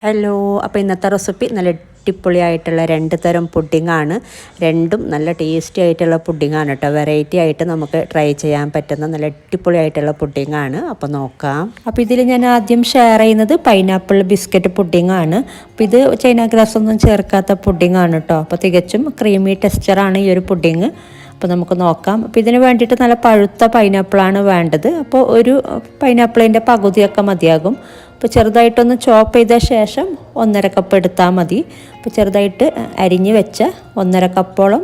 Hello, അപ്പോൾ ഇന്നത്തെ recipe നല്ല അടിപൊളിയായിട്ടുള്ള രണ്ട് തരം പുഡിങ്ങാണ്. രണ്ടും നല്ല ടേസ്റ്റി ആയിട്ടുള്ള പുഡിങ്ങാണ് കേട്ടോ. വെറൈറ്റി ആയിട്ട് നമുക്ക് ട്രൈ ചെയ്യാൻ പറ്റുന്ന നല്ല അടിപൊളിയായിട്ടുള്ള പുഡിങ്ങാണ്. അപ്പോൾ നോക്കാം. അപ്പോൾ ഇതിൽ ഞാൻ ആദ്യം ഷെയർ ചെയ്യുന്നത് പൈനാപ്പിൾ ബിസ്ക്കറ്റ് പുഡിങ്ങാണ്. അപ്പോൾ ഇത് ചൈന ഗ്രാസ് ഒന്നും ചേർക്കാത്ത പുഡിങ്ങാണ് കേട്ടോ. അപ്പോൾ തികച്ചും ക്രീമി ടെക്സ്ചറാണ് ഈ ഒരു പുഡിങ്. അപ്പോൾ നമുക്ക് നോക്കാം. അപ്പോൾ ഇതിന് വേണ്ടിയിട്ട് നല്ല പഴുത്ത പൈനാപ്പിളാണ് വേണ്ടത്. അപ്പോൾ ഒരു പൈനാപ്പിളിൻ്റെ പകുതിയൊക്കെ മതിയാകും. അപ്പോൾ ചെറുതായിട്ടൊന്ന് ചോപ്പ് ചെയ്ത ശേഷം 1.5 കപ്പ് എടുത്താൽ മതി. അപ്പോൾ ചെറുതായിട്ട് അരിഞ്ഞ് വെച്ച 1.5 കപ്പോളം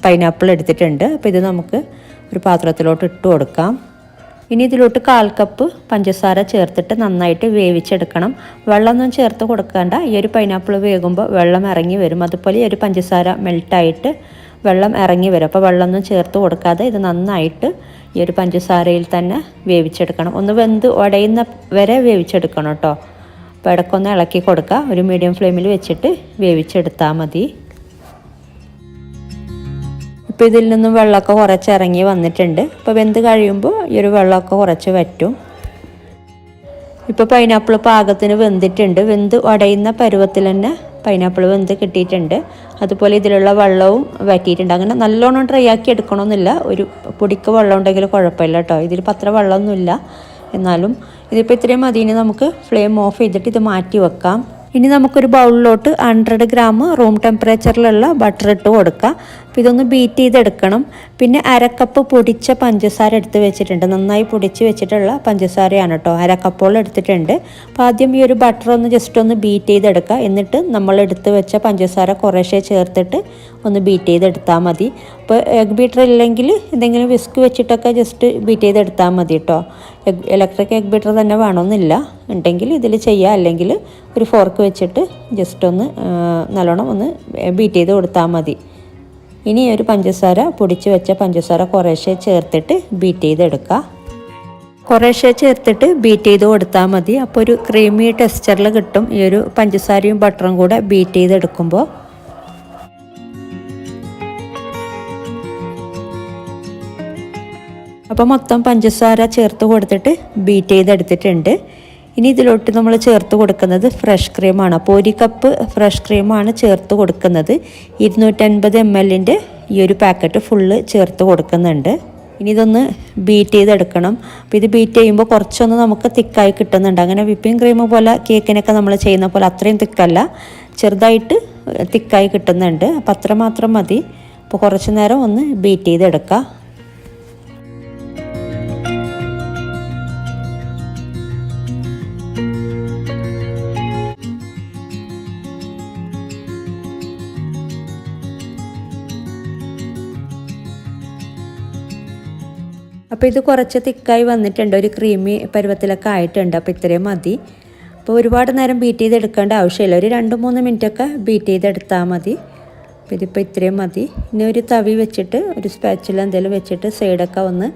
പൈനാപ്പിൾ എടുത്തിട്ടുണ്ട്. അപ്പോൾ ഇത് നമുക്ക് ഒരു പാത്രത്തിലോട്ട് ഇട്ട് കൊടുക്കാം. ഇനി ഇതിലോട്ട് 1/4 കപ്പ് പഞ്ചസാര ചേർത്തിട്ട് നന്നായിട്ട് വേവിച്ചെടുക്കണം. വെള്ളമൊന്നും ചേർത്ത് കൊടുക്കേണ്ട. ഈ ഒരു പൈനാപ്പിൾ വേകുമ്പോൾ വെള്ളം ഇറങ്ങി വരും. അതുപോലെ ഈ ഒരു പഞ്ചസാര മെൽട്ടായിട്ട് വെള്ളം ഇറങ്ങി വരും. അപ്പോൾ വെള്ളമൊന്നും ചേർത്ത് കൊടുക്കാതെ ഇത് നന്നായിട്ട് ഈ ഒരു പഞ്ചസാരയിൽ തന്നെ വേവിച്ചെടുക്കണം. ഒന്ന് വെന്ത് ഉടയുന്ന വരെ വേവിച്ചെടുക്കണം കേട്ടോ. അപ്പോൾ ഇടയ്ക്കൊന്ന് ഇളക്കി കൊടുക്കുക. ഒരു മീഡിയം ഫ്ലെയിമിൽ വെച്ചിട്ട് വേവിച്ചെടുത്താൽ മതി. ഇപ്പോൾ ഇതിൽ നിന്നും വെള്ളമൊക്കെ കുറച്ച് ഇറങ്ങി വന്നിട്ടുണ്ട്. അപ്പോൾ വെന്ത് കഴിയുമ്പോൾ ഈ ഒരു വെള്ളമൊക്കെ കുറച്ച് വറ്റും. ഇപ്പോൾ പൈനാപ്പിൾ പാകത്തിന് വെന്തിട്ടുണ്ട്. വെന്ത് ഉടയുന്ന പരുവത്തിൽ തന്നെ പൈനാപ്പിൾ വെന്ത് കിട്ടിയിട്ടുണ്ട്. അതുപോലെ ഇതിലുള്ള വെള്ളവും വറ്റിയിട്ടുണ്ട്. അങ്ങനെ നല്ലോണം ഡ്രൈ ആക്കി എടുക്കണമെന്നില്ല. ഒരു പൊടിക്ക് വെള്ളം ഉണ്ടെങ്കിൽ കുഴപ്പമില്ല കേട്ടോ. ഇതിൽ അത്ര വെള്ളമൊന്നുമില്ല. എന്നാലും ഇതിപ്പോൾ ഇത്രയും മതി. ഇനി നമുക്ക് ഫ്ലെയിം ഓഫ് ചെയ്തിട്ട് ഇത് മാറ്റി വെക്കാം. ഇനി നമുക്കൊരു ബൗളിലോട്ട് 100 ഗ്രാം റൂം ടെമ്പറേച്ചറിലുള്ള ബട്ടർ ഇട്ട് കൊടുക്കാം. അപ്പോൾ ഇതൊന്ന് ബീറ്റ് ചെയ്തെടുക്കണം. പിന്നെ 1/2 കപ്പ് പൊടിച്ച പഞ്ചസാര എടുത്ത് വെച്ചിട്ടുണ്ട്. നന്നായി പൊടിച്ച് വെച്ചിട്ടുള്ള പഞ്ചസാരയാണ് കേട്ടോ. 1/2 കപ്പോളം എടുത്തിട്ടുണ്ട്. അപ്പോൾ ആദ്യം ഈ ഒരു ബട്ടർ ഒന്ന് ജസ്റ്റ് ഒന്ന് ബീറ്റ് ചെയ്തെടുക്കുക. എന്നിട്ട് നമ്മൾ എടുത്ത് വെച്ച പഞ്ചസാര കുറേശ്ശെ ചേർത്തിട്ട് ഒന്ന് ബീറ്റ് ചെയ്തെടുത്താൽ മതി. അപ്പോൾ എഗ് ബീറ്റർ ഇല്ലെങ്കിൽ എന്തെങ്കിലും വിസ്ക് വെച്ചിട്ടൊക്കെ ജസ്റ്റ് ബീറ്റ് ചെയ്തെടുത്താൽ മതി കേട്ടോ. ഇലക്ട്രിക് എഗ് ബീറ്റർ തന്നെ വേണമെന്നില്ല. ഉണ്ടെങ്കിൽ ഇതിൽ ചെയ്യുക. അല്ലെങ്കിൽ ഒരു ഫോർക്ക് വെച്ചിട്ട് ജസ്റ്റ് ഒന്ന് നല്ലോണം ഒന്ന് ബീറ്റ് ചെയ്ത് കൊടുത്താൽ മതി. ഇനി ഒരു പഞ്ചസാര പൊടിച്ച് വെച്ച പഞ്ചസാര കുറേശ്ശെ ചേർത്തിട്ട് ബീറ്റ് ചെയ്തെടുക്കുക. കുറേശ്ശെ ചേർത്തിട്ട് ബീറ്റ് ചെയ്ത് കൊടുത്താൽ മതി. അപ്പോൾ ഒരു ക്രീമി ടെക്സ്ചറിൽ കിട്ടും ഈ ഒരു പഞ്ചസാരയും ബട്ടറും കൂടെ ബീറ്റ് ചെയ്തെടുക്കുമ്പോൾ. അപ്പോൾ മൊത്തം പഞ്ചസാര ചേർത്ത് കൊടുത്തിട്ട് ബീറ്റ് ചെയ്തെടുത്തിട്ടുണ്ട്. ഇനി ഇതിലോട്ട് നമ്മൾ ചേർത്ത് കൊടുക്കുന്നത് ഫ്രഷ് ക്രീമാണ്. അപ്പോൾ 1 കപ്പ് ഫ്രഷ് ക്രീമാണ് ചേർത്ത് കൊടുക്കുന്നത്. 250 ml ഈ ഒരു പാക്കറ്റ് ഫുള്ള് ചേർത്ത് കൊടുക്കുന്നുണ്ട്. ഇനി ഇതൊന്ന് ബീറ്റ് ചെയ്തെടുക്കണം. അപ്പോൾ ഇത് ബീറ്റ് ചെയ്യുമ്പോൾ കുറച്ചൊന്ന് നമുക്ക് തിക്കായി കിട്ടുന്നുണ്ട്. അങ്ങനെ വിപ്പിംഗ് ക്രീം പോലെ കേക്കിനൊക്കെ നമ്മൾ ചെയ്യുന്ന പോലെ അത്രയും തിക്കല്ല, ചെറുതായിട്ട് തിക്കായി കിട്ടുന്നുണ്ട്. അപ്പോൾ അത്ര മാത്രം മതി. അപ്പോൾ കുറച്ച് നേരം ഒന്ന് ബീറ്റ് ചെയ്തെടുക്കുക. അപ്പോൾ ഇത് കുറച്ച് തിക്കായി വന്നിട്ടുണ്ട്. ഒരു ക്രീമി പരുവത്തിലൊക്കെ ആയിട്ടുണ്ട്. അപ്പോൾ ഇത്രയും മതി. അപ്പോൾ ഒരുപാട് നേരം ബീറ്റ് ചെയ്തെടുക്കേണ്ട ആവശ്യമില്ല. ഒരു 2-3 മിനിറ്റൊക്കെ ബീറ്റ് ചെയ്തെടുത്താൽ മതി. അപ്പോൾ ഇതിപ്പോൾ ഇത്രയും മതി. ഇനി ഒരു തവി വെച്ചിട്ട് ഒരു സ്പാച്ചില എന്തെങ്കിലും വെച്ചിട്ട് സൈഡൊക്കെ ഒന്ന്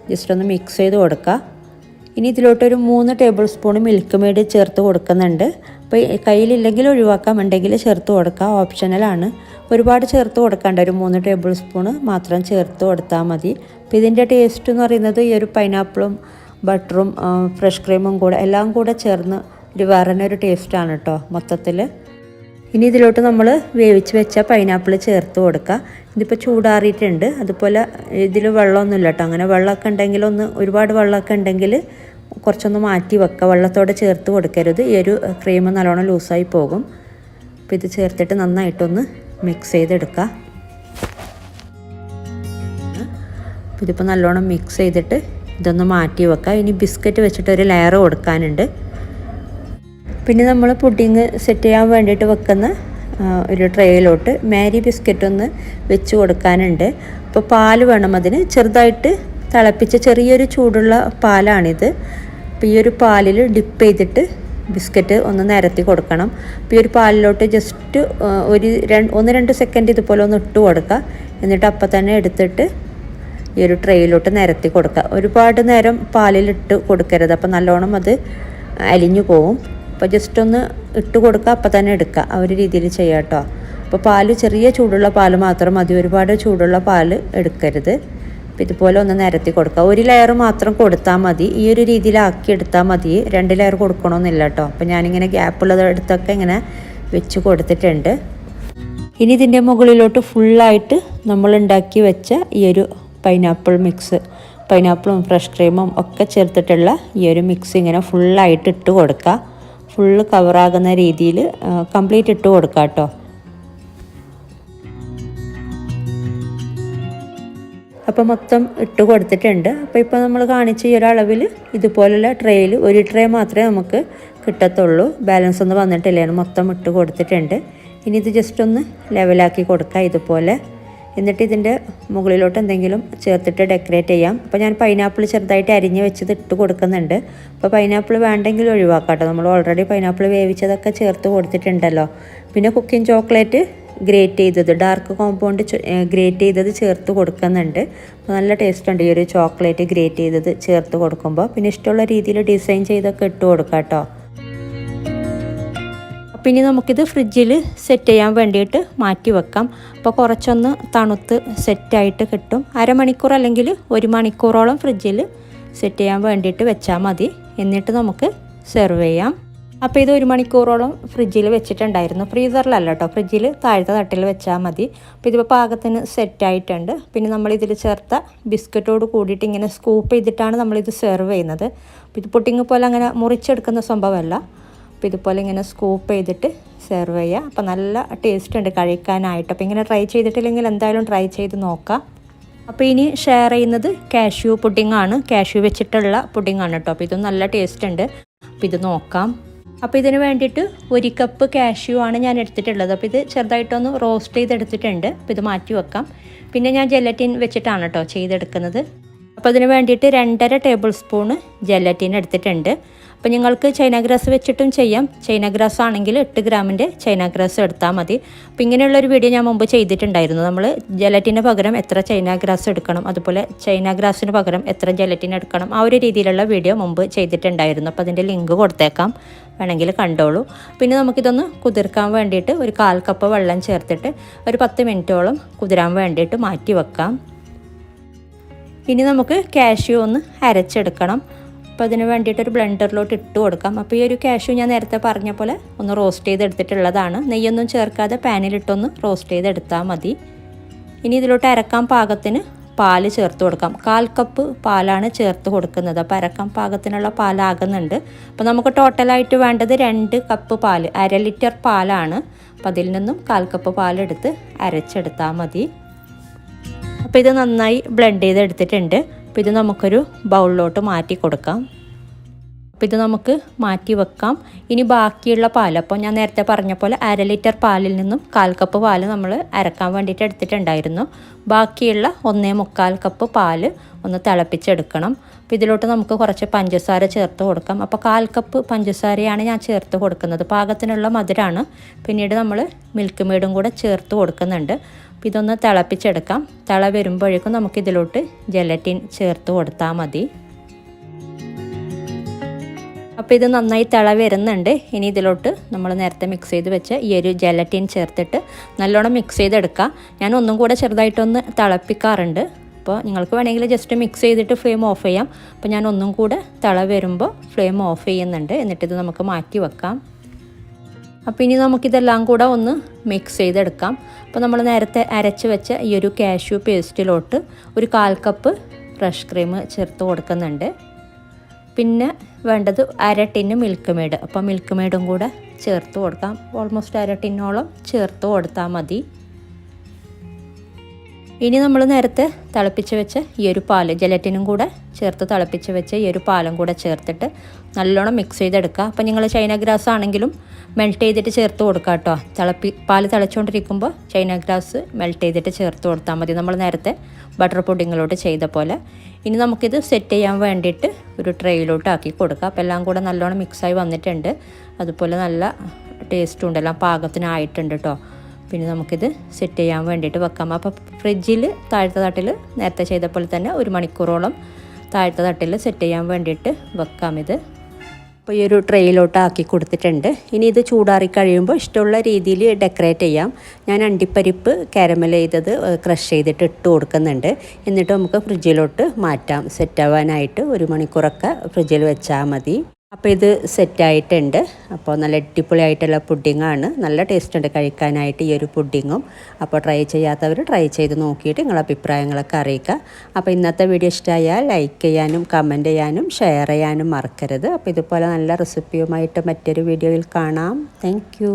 ജസ്റ്റ് ഒന്ന് മിക്സ് ചെയ്ത് കൊടുക്കുക. ഇനി ഇതിലോട്ടൊരു 3 ടേബിൾ സ്പൂൺ മിൽക്ക് മെയ്ഡ് ചേർത്ത് കൊടുക്കുന്നുണ്ട്. അപ്പോൾ കയ്യിലില്ലെങ്കിൽ ഒഴിവാക്കാം, ഉണ്ടെങ്കിൽ ചേർത്ത് കൊടുക്കുക. ഓപ്ഷണലാണ്. ഒരുപാട് ചേർത്ത് കൊടുക്കേണ്ട. ഒരു 3 ടേബിൾ സ്പൂണ് മാത്രം ചേർത്ത് കൊടുത്താൽ മതി. അപ്പോൾ ഇതിൻ്റെ ടേസ്റ്റ് എന്ന് പറയുന്നത് ഈ ഒരു പൈനാപ്പിളും ബട്ടറും ഫ്രഷ് ക്രീമും കൂടെ എല്ലാം കൂടെ ചേർന്ന് ഒരു വേറെ ഒരു ടേസ്റ്റാണ് കേട്ടോ മൊത്തത്തിൽ. ഇനി ഇതിലോട്ട് നമ്മൾ വേവിച്ച് വെച്ച പൈനാപ്പിൾ ചേർത്ത് കൊടുക്കുക. ഇതിപ്പോൾ ചൂടാറിയിട്ടുണ്ട്. അതുപോലെ ഇതിൽ വെള്ളമൊന്നുമില്ല കേട്ടോ. അങ്ങനെ വെള്ളമൊക്കെ ഉണ്ടെങ്കിൽ ഒരുപാട് വെള്ളമൊക്കെ ഉണ്ടെങ്കിൽ കുറച്ചൊന്ന് മാറ്റി വെക്കുക. വെള്ളത്തോടെ ചേർത്ത് കൊടുക്കരുത്. ഈ ഒരു ക്രീം നല്ലോണം ലൂസായി പോകും. അപ്പോൾ ഇത് ചേർത്തിട്ട് നന്നായിട്ടൊന്ന് മിക്സ് ചെയ്തെടുക്കുക. അപ്പോൾ ഇതിപ്പോൾ നല്ലോണം മിക്സ് ചെയ്തിട്ട് ഇതൊന്ന് മാറ്റി വെക്കുക. ഇനി ബിസ്ക്കറ്റ് വെച്ചിട്ട് ഒരു ലെയർ കൊടുക്കാനുണ്ട്. പിന്നെ നമ്മൾ പുഡിങ് സെറ്റ് ചെയ്യാൻ വേണ്ടിയിട്ട് വെക്കുന്ന ഒരു ട്രേയിലോട്ട് മാരി ബിസ്ക്കറ്റ് ഒന്ന് വെച്ച് കൊടുക്കാനുണ്ട്. അപ്പോൾ പാൽ വേണം അതിന്. ചെറുതായിട്ട് തിളപ്പിച്ച ചെറിയൊരു ചൂടുള്ള പാലാണിത്. അപ്പോൾ ഈ ഒരു പാലിൽ ഡിപ്പ് ചെയ്തിട്ട് ബിസ്ക്കറ്റ് ഒന്ന് നിരത്തി കൊടുക്കണം. അപ്പോൾ ഈ ഒരു പാലിലോട്ട് ജസ്റ്റ് ഒരു 1-2 സെക്കൻഡ് ഇതുപോലെ ഒന്ന് ഇട്ട് കൊടുക്കുക. എന്നിട്ട് അപ്പം തന്നെ എടുത്തിട്ട് ഈ ഒരു ട്രേയിലോട്ട് നിരത്തി കൊടുക്കുക. ഒരുപാട് നേരം പാലിലിട്ട് കൊടുക്കരുത്. അപ്പോൾ നല്ലോണം അത് അലിഞ്ഞു പോവും. അപ്പോൾ ജസ്റ്റ് ഒന്ന് ഇട്ട് കൊടുക്കുക, അപ്പം തന്നെ എടുക്കുക. ആ ഒരു രീതിയിൽ ചെയ്യാം കേട്ടോ. അപ്പോൾ ചെറിയ ചൂടുള്ള പാൽ മാത്രം മതി. ഒരുപാട് ചൂടുള്ള പാൽ എടുക്കരുത്. അപ്പോൾ ഇതുപോലെ ഒന്ന് നിരത്തി കൊടുക്കുക. ഒരു ലെയർ മാത്രം കൊടുത്താൽ മതി. ഈ ഒരു രീതിയിലാക്കി എടുത്താൽ മതി, 2 ലെയർ കൊടുക്കണമെന്നില്ല കേട്ടോ. അപ്പോൾ ഞാനിങ്ങനെ ഗ്യാപ്പുള്ളത് എടുത്തൊക്കെ ഇങ്ങനെ വെച്ച് കൊടുത്തിട്ടുണ്ട്. ഇനി ഇതിൻ്റെ മുകളിലോട്ട് ഫുള്ളായിട്ട് നമ്മൾ ഉണ്ടാക്കി വെച്ച ഈ ഒരു പൈനാപ്പിൾ മിക്സ്, പൈനാപ്പിളും ഫ്രഷ് ക്രീമും ഒക്കെ ചേർത്തിട്ടുള്ള ഈ ഒരു മിക്സ് ഇങ്ങനെ ഫുള്ളായിട്ട് ഇട്ട് കൊടുക്കുക. ഫുള്ള് കവറാകുന്ന രീതിയിൽ കംപ്ലീറ്റ് ഇട്ട് കൊടുക്കുക കേട്ടോ. അപ്പോൾ മൊത്തം ഇട്ട് കൊടുത്തിട്ടുണ്ട്. അപ്പോൾ ഇപ്പോൾ നമ്മൾ കാണിച്ച ഈ ഒരു അളവിൽ ഇതുപോലുള്ള ട്രേയിൽ ഒരു ട്രേ മാത്രമേ നമുക്ക് കിട്ടത്തുള്ളൂ. ബാലൻസ് ഒന്നും വന്നിട്ടില്ല, മൊത്തം ഇട്ട് കൊടുത്തിട്ടുണ്ട്. ഇനി ഇത് ജസ്റ്റ് ഒന്ന് ലെവലാക്കി കൊടുക്കുക ഇതുപോലെ. എന്നിട്ട് ഇതിൻ്റെ മുകളിലോട്ട് എന്തെങ്കിലും ചേർത്തിട്ട് ഡെക്കറേറ്റ് ചെയ്യാം. അപ്പോൾ ഞാൻ പൈനാപ്പിൾ ചെറുതായിട്ട് അരിഞ്ഞ് വെച്ചത് ഇട്ട് കൊടുക്കുന്നുണ്ട്. അപ്പോൾ പൈനാപ്പിൾ വേണ്ടെങ്കിൽ ഒഴിവാക്കാം കേട്ടോ. നമ്മൾ ഓൾറെഡി പൈനാപ്പിൾ വേവിച്ചതൊക്കെ ചേർത്ത് കൊടുത്തിട്ടുണ്ടല്ലോ. പിന്നെ കുക്കിംഗ് ചോക്ലേറ്റ് ഗ്രേറ്റ് ചെയ്തത്, ഡാർക്ക് കോമ്പൗണ്ട് ഗ്രേറ്റ് ചെയ്തത് ചേർത്ത് കൊടുക്കുന്നുണ്ട്. അപ്പോൾ നല്ല ടേസ്റ്റ് ഉണ്ട് ഈ ഒരു ചോക്ലേറ്റ് ഗ്രേറ്റ് ചെയ്തത് ചേർത്ത് കൊടുക്കുമ്പോൾ. പിന്നെ ഇഷ്ടമുള്ള രീതിയിൽ ഡിസൈൻ ചെയ്തൊക്കെ ഇട്ട് കൊടുക്കാം കേട്ടോ. അപ്പോൾ ഇനി നമുക്കിത് ഫ്രിഡ്ജിൽ സെറ്റ് ചെയ്യാൻ വേണ്ടിയിട്ട് മാറ്റി വെക്കാം. അപ്പോൾ കുറച്ചൊന്ന് തണുത്ത് സെറ്റായിട്ട് കിട്ടും. അരമണിക്കൂർ അല്ലെങ്കിൽ 1 മണിക്കൂറോളം ഫ്രിഡ്ജിൽ സെറ്റ് ചെയ്യാൻ വേണ്ടിയിട്ട് വെച്ചാൽ മതി. എന്നിട്ട് നമുക്ക് സെർവ് ചെയ്യാം. അപ്പോൾ ഇത് 1 മണിക്കൂറോളം ഫ്രിഡ്ജിൽ വെച്ചിട്ടുണ്ടായിരുന്നു. ഫ്രീസറിലല്ല കേട്ടോ, ഫ്രിഡ്ജിൽ താഴത്തെ തട്ടിൽ വെച്ചാൽ മതി. അപ്പോൾ ഇതിപ്പോൾ പാകത്തിന് സെറ്റായിട്ടുണ്ട്. പിന്നെ നമ്മളിതിൽ ചേർത്ത ബിസ്ക്കറ്റോട് കൂടിയിട്ട് ഇങ്ങനെ സ്കൂപ്പ് ചെയ്തിട്ടാണ് നമ്മളിത് സെർവ് ചെയ്യുന്നത്. അപ്പോൾ ഇത് പുഡിംഗ് പോലെ അങ്ങനെ മുറിച്ചെടുക്കുന്ന സംഭവമല്ല. അപ്പോൾ ഇതുപോലെ ഇങ്ങനെ സ്കൂപ്പ് ചെയ്തിട്ട് സെർവ് ചെയ്യുക. അപ്പോൾ നല്ല ടേസ്റ്റ് ഉണ്ട് കഴിക്കാനായിട്ട്. അപ്പോൾ ഇങ്ങനെ ട്രൈ ചെയ്തിട്ടില്ലെങ്കിൽ എന്തായാലും ട്രൈ ചെയ്ത് നോക്കാം. അപ്പോൾ ഇനി ഷെയർ ചെയ്യുന്നത് കാഷ്യൂ പുഡിങ്ങാണ്. കാഷ്യൂ വെച്ചിട്ടുള്ള പുഡിങ്ങാണ് കേട്ടോ. അപ്പോൾ ഇതും നല്ല ടേസ്റ്റ് ഉണ്ട്. അപ്പോൾ ഇത് നോക്കാം. അപ്പോൾ ഇതിന് വേണ്ടിയിട്ട് 1 കപ്പ് കാഷ്യൂ ആണ് ഞാൻ എടുത്തിട്ടുള്ളത്. അപ്പോൾ ഇത് ചെറുതായിട്ടൊന്ന് റോസ്റ്റ് ചെയ്തെടുത്തിട്ടുണ്ട്. അപ്പോൾ ഇത് മാറ്റി വെക്കാം. പിന്നെ ഞാൻ ജെലറ്റിൻ വെച്ചിട്ടാണ് കേട്ടോ ചെയ്തെടുക്കുന്നത്. അപ്പോൾ അതിന് വേണ്ടിയിട്ട് 2.5 ടേബിൾ സ്പൂണ് ജെലറ്റിൻ എടുത്തിട്ടുണ്ട്. അപ്പോൾ നിങ്ങൾക്ക് ചൈന ഗ്രാസ് വെച്ചിട്ടും ചെയ്യാം. ചൈന ഗ്രാസ് ആണെങ്കിൽ 8 ഗ്രാമിൻ്റെ ചൈന ഗ്രാസ് എടുത്താൽ മതി. അപ്പോൾ ഇങ്ങനെയുള്ളൊരു വീഡിയോ ഞാൻ മുമ്പ് ചെയ്തിട്ടുണ്ടായിരുന്നു. നമ്മൾ ജെലറ്റിന് പകരം എത്ര ചൈന ഗ്രാസ് എടുക്കണം, അതുപോലെ ചൈന ഗ്രാസിന് പകരം എത്ര ജെലറ്റിൻ എടുക്കണം, ആ ഒരു രീതിയിലുള്ള വീഡിയോ മുമ്പ് ചെയ്തിട്ടുണ്ടായിരുന്നു. അപ്പോൾ അതിൻ്റെ ലിങ്ക് കൊടുത്തേക്കാം, വേണമെങ്കിൽ കണ്ടോളൂ. പിന്നെ നമുക്കിതൊന്ന് കുതിർക്കാൻ വേണ്ടിയിട്ട് ഒരു 1/4 കപ്പ് വെള്ളം ചേർത്തിട്ട് ഒരു 10 മിനിറ്റോളം കുതിരാൻ വേണ്ടിയിട്ട് മാറ്റി വെക്കാം. ഇനി നമുക്ക് കാഷ്യൂ ഒന്ന് അരച്ചെടുക്കണം. അപ്പോൾ അതിന് വേണ്ടിയിട്ട് ഒരു ബ്ലെൻഡറിലോട്ട് ഇട്ട് കൊടുക്കാം. അപ്പോൾ ഈ ഒരു കാഷ്യൂ ഞാൻ നേരത്തെ പറഞ്ഞ പോലെ ഒന്ന് റോസ്റ്റ് ചെയ്തെടുത്തിട്ടുള്ളതാണ്. നെയ്യൊന്നും ചേർക്കാതെ പാനിലിട്ടൊന്ന് റോസ്റ്റ് ചെയ്തെടുത്താൽ മതി. ഇനി ഇതിലോട്ട് അരക്കാൻ പാകത്തിന് പാല് ചേർത്ത് കൊടുക്കാം. 1/4 കപ്പ് പാലാണ് ചേർത്ത് കൊടുക്കുന്നത്. അപ്പോൾ അരക്കാൻ പാകത്തിനുള്ള പാലാകുന്നുണ്ട്. അപ്പോൾ നമുക്ക് ടോട്ടലായിട്ട് വേണ്ടത് 2 കപ്പ് പാല്, 1/2 ലിറ്റർ പാലാണ്. അപ്പോൾ അതിൽ നിന്നും 1/4 കപ്പ് പാലെടുത്ത് അരച്ചെടുത്താൽ മതി. അപ്പോൾ ഇത് നന്നായി ബ്ലെൻഡ് ചെയ്തെടുത്തിട്ടുണ്ട്. അപ്പോൾ ഇത് നമുക്കൊരു ബൗളിലോട്ട് മാറ്റി കൊടുക്കാം. അപ്പോൾ ഇത് നമുക്ക് മാറ്റി വെക്കാം. ഇനി ബാക്കിയുള്ള പാൽ, അപ്പോൾ ഞാൻ നേരത്തെ പറഞ്ഞ പോലെ 1/2 ലിറ്റർ പാലിൽ നിന്നും 1/4 കപ്പ് പാൽ നമ്മൾ അരക്കാൻ വേണ്ടിയിട്ട് എടുത്തിട്ടുണ്ടായിരുന്നു. ബാക്കിയുള്ള 1.25 കപ്പ് പാൽ ഒന്ന് തിളപ്പിച്ചെടുക്കണം. അപ്പോൾ ഇതിലോട്ട് നമുക്ക് കുറച്ച് പഞ്ചസാര ചേർത്ത് കൊടുക്കാം. അപ്പോൾ 1/4 കപ്പ് പഞ്ചസാരയാണ് ഞാൻ ചേർത്ത് കൊടുക്കുന്നത്. പാകത്തിനുള്ള മധുരമാണ്. പിന്നീട് നമ്മൾ മിൽക്ക് മെയ്ഡും കൂടെ ചേർത്ത് കൊടുക്കുന്നുണ്ട്. അപ്പോൾ ഇതൊന്ന് തിളപ്പിച്ചെടുക്കാം. തിള വരുമ്പോഴേക്കും നമുക്കിതിലോട്ട് ജെലറ്റിൻ ചേർത്ത് കൊടുത്താൽ മതി. അപ്പോൾ ഇത് നന്നായി തിള വരുന്നുണ്ട്. ഇനി ഇതിലോട്ട് നമ്മൾ നേരത്തെ മിക്സ് ചെയ്ത് വെച്ച ഈ ഒരു ജെലറ്റിൻ ചേർത്തിട്ട് നല്ലോണം മിക്സ് ചെയ്തെടുക്കാം. ഞാൻ ഒന്നും കൂടെ ചെറുതായിട്ടൊന്ന് തിളപ്പിക്കാറുണ്ട്. അപ്പോൾ നിങ്ങൾക്ക് വേണമെങ്കിൽ ജസ്റ്റ് മിക്സ് ചെയ്തിട്ട് ഫ്ലെയിം ഓഫ് ചെയ്യാം. അപ്പോൾ ഞാൻ ഒന്നും കൂടെ തിള വരുമ്പോൾ ഫ്ലെയിം ഓഫ് ചെയ്യുന്നുണ്ട്. എന്നിട്ടിത് നമുക്ക് മാറ്റി വെക്കാം. അപ്പോൾ ഇനി നമുക്കിതെല്ലാം കൂടെ ഒന്ന് മിക്സ് ചെയ്തെടുക്കാം. അപ്പോൾ നമ്മൾ നേരത്തെ അരച്ച് വെച്ച ഈ ഒരു കാഷ്യൂ പേസ്റ്റിലോട്ട് ഒരു 1/4 കപ്പ് ഫ്രഷ് ക്രീം ചേർത്ത് കൊടുക്കുന്നുണ്ട്. പിന്നെ വേണ്ടത് 1/2 ടിന്ന് മിൽക്ക് മെയ്ഡ്. അപ്പോൾ മിൽക്ക് മെയ്ഡും കൂടെ ചേർത്ത് കൊടുക്കാം. ഓൾമോസ്റ്റ് 1/2 ടിന്നോളം ചേർത്ത് കൊടുത്താൽ മതി. ഇനി നമ്മൾ നേരത്തെ തിളപ്പിച്ച് വെച്ച ഈ ഒരു പാല്, ജെലറ്റിനും കൂടെ ചേർത്ത് തിളപ്പിച്ച് വെച്ച ഈ ഒരു പാലും കൂടെ ചേർത്തിട്ട് നല്ലോണം മിക്സ് ചെയ്തെടുക്കുക. അപ്പോൾ നിങ്ങൾ ചൈന ഗ്രാസ് ആണെങ്കിലും മെൽറ്റ് ചെയ്തിട്ട് ചേർത്ത് കൊടുക്കുക കേട്ടോ. പാല് തിളച്ചുകൊണ്ടിരിക്കുമ്പോൾ ചൈന ഗ്രാസ് മെൽറ്റ് ചെയ്തിട്ട് ചേർത്ത് കൊടുത്താൽ മതി, നമ്മൾ നേരത്തെ ബട്ടർ പുഡിങ്ങിലോട്ട് ചെയ്ത പോലെ. ഇനി നമുക്കിത് സെറ്റ് ചെയ്യാൻ വേണ്ടിയിട്ട് ഒരു ട്രേയിലോട്ട് ആക്കി കൊടുക്കുക. അപ്പോൾ എല്ലാം കൂടെ നല്ലോണം മിക്സായി വന്നിട്ടുണ്ട്. അതുപോലെ നല്ല ടേസ്റ്റും ഉണ്ട്, എല്ലാം പാകത്തിനായിട്ടുണ്ട് കേട്ടോ. പിന്നെ നമുക്കിത് സെറ്റ് ചെയ്യാൻ വേണ്ടിയിട്ട് വെക്കാം. അപ്പോൾ ഫ്രിഡ്ജിൽ താഴത്തെ തട്ടിൽ നേരത്തെ ചെയ്ത പോലെ തന്നെ 1 മണിക്കൂറോളം താഴത്തെ തട്ടിൽ സെറ്റ് ചെയ്യാൻ വേണ്ടിയിട്ട് വെക്കാം ഇത്. അപ്പോൾ ഈ ഒരു ട്രെയിലോട്ട് ആക്കി കൊടുത്തിട്ടുണ്ട്. ഇനി ഇത് ചൂടാറി കഴിയുമ്പോൾ ഇഷ്ടമുള്ള രീതിയിൽ ഡെക്കറേറ്റ് ചെയ്യാം. ഞാൻ അണ്ടിപ്പരിപ്പ് കാരമൽ ചെയ്തത് ക്രഷ് ചെയ്തിട്ട് ഇട്ട് കൊടുക്കുന്നുണ്ട്. എന്നിട്ട് നമുക്ക് ഫ്രിഡ്ജിലോട്ട് മാറ്റാം. സെറ്റാവാനായിട്ട് 1 മണിക്കൂറൊക്കെ ഫ്രിഡ്ജിൽ വെച്ചാൽ മതി. അപ്പോൾ ഇത് സെറ്റായിട്ടുണ്ട്. അപ്പോൾ നല്ല അടിപൊളിയായിട്ടുള്ള പുഡിങ്ങാണ്. നല്ല ടേസ്റ്റ് ഉണ്ട് കഴിക്കാനായിട്ട് ഈ ഒരു പുഡിങ്ങും. അപ്പോൾ ട്രൈ ചെയ്യാത്തവർ ട്രൈ ചെയ്ത് നോക്കിയിട്ട് നിങ്ങളുടെ അഭിപ്രായങ്ങളൊക്കെ അറിയിക്കുക. അപ്പോൾ ഇന്നത്തെ വീഡിയോ ഇഷ്ടമായാൽ ലൈക്ക് ചെയ്യാനും കമൻറ്റ് ചെയ്യാനും ഷെയർ ചെയ്യാനും മറക്കരുത്. അപ്പോൾ ഇതുപോലെ നല്ല റെസിപ്പിയുമായിട്ട് മറ്റൊരു വീഡിയോയിൽ കാണാം. താങ്ക്